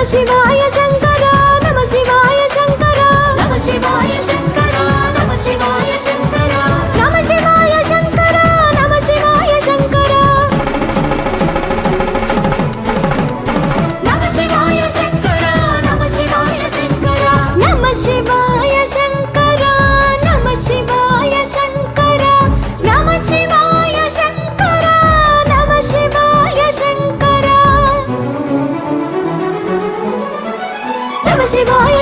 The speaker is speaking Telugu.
శివాయ శంకర నమ శివాయ శంకర నమ శివాయ శంకర నమ శివాయ శంకర నమ శివాయ శంకర నమ శివాయ శంకర నమ శివాయ శంకర నమ శివాయ శంకర నమ శివాయ శంకర నమ శివాయ శంకర నమ శివాయ శంకర నమ శివాయ శంకర నమ శివాయ